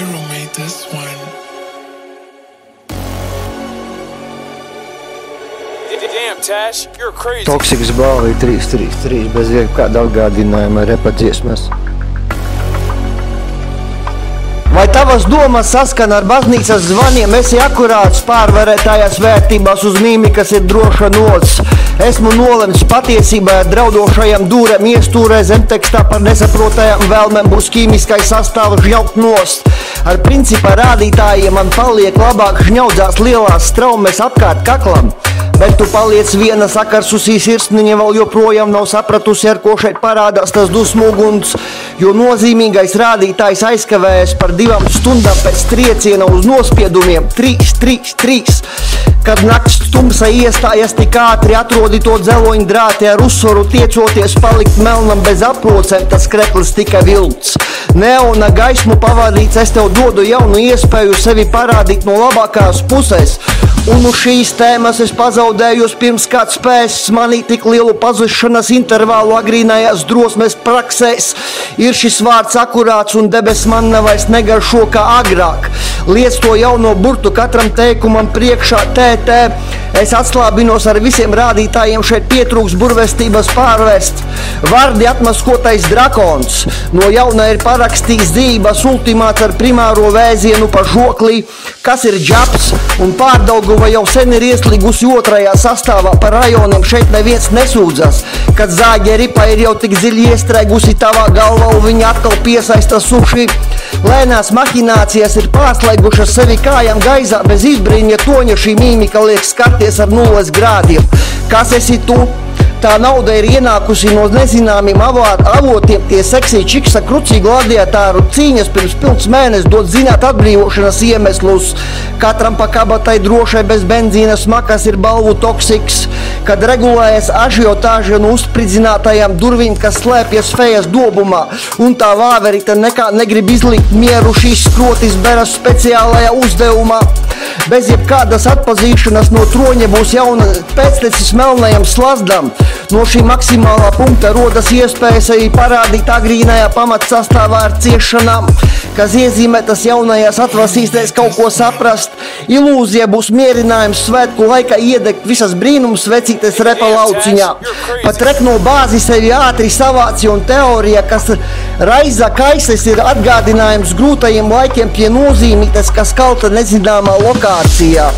Viral made this one. Damn, Tash, you're crazy. Toksiks balvī 3-3-3 bez jebkāda atgādinājuma repadziesmas. Vai tavas domas saskana ar baznīcas zvaniem? Esi akurāts pārvarētājās vērtībās uz mīmikas ir droša nots. Esmu nolemts patiesībā ar draudošajām dūrēm iestūrē zemtekstā par nesaprotajām vēlmēm būs ķīmiskais sastāvs žņaukt nost. Ar principā rādītājiem man paliek labāk žņaudzās lielās straumes apkārt kaklam. Bet tu paliec viena sakarsusī sirsniņa vēl joprojām nav sapratusi, ar ko šeit parādās tas dusmuguns, jo nozīmīgais rādītājs aizkavējas par 2 stundām pēc trieciena uz nospiedumiem 3-3-3. Kad nakts tumsa iestājas tik ātri atrodi to dzeloņu drāti ar uzsvaru tiecoties palikt melnam bez aprocēm, tas kreklis tika vilts. Neona gaismu pavadīts, es tev dodu jaunu iespēju sevi parādīt no labākās pusēs. Un uz šīs tēmas es pazaudējos pirms kāds spēs manī tik lielu pazušanas intervālu agrīnajās drosmes praksēs. Ir šis vārds akurāts un debes man nevairs negaršo kā agrāk. Liec to jauno burtu katram teikumam priekšā tētē. Es atslābinos ar visiem rādītājiem, šeit pietrūks burvestības pārvest. Vārdi atmaskotais drakons. No jauna ir parakstījis dzīvības ultimāts ar primāro vēzienu pa žoklī, kas ir džaps un Pārdauguva jau sen ir ieslīgusi 2. sastāvā par rajoniem, šeit neviens nesūdzas. Kad zāģe ripa ir jau tik dziļi iestrēgusi tavā galvā un viņa atkal piesaista suši. Lēnās mahinācijas ir pārslēgušas sevi kājām gaisā, bez izbrīņa toņa šī mīmika liek skarties ar 0 grādiem. Kas esi tu? Tā nauda ir ienākusi no nezināmiem avotiem, tie seksī čiksa krucī gladiatāru cīņas pirms pilns mēnesis dod zināt atbrīvošanas iemeslus. Katram pa kabatai drošai bez benzīna smakas ir balvu toksiks, kad regulējas ažiotāži un uzspridzinātajām durvīm, kas slēpjas fejas dobumā, un tā vāverita nekā negrib izlikt mieru šīs skrotis beras speciālajā uzdevumā. Bez jebkādas atpazīšanas no troņa būs jauna pēctecis melnajam slazdam. No šī maksimālā punkta rodas iespējas arī parādīt agrīnajā pamatsastāvā ar ciešanām, kas iezīmētas jaunajās atvasīstēs kaut ko saprast. Ilūzija būs mierinājums svētku laikā iedegt visas brīnums vecītes repa lauciņā. Pat rekno bāzi sevi ātri savāci un teorija, kas raiza kaises ir atgādinājums grūtajiem laikiem pie nozīmītes, kas kalta nezināmā lokācijā.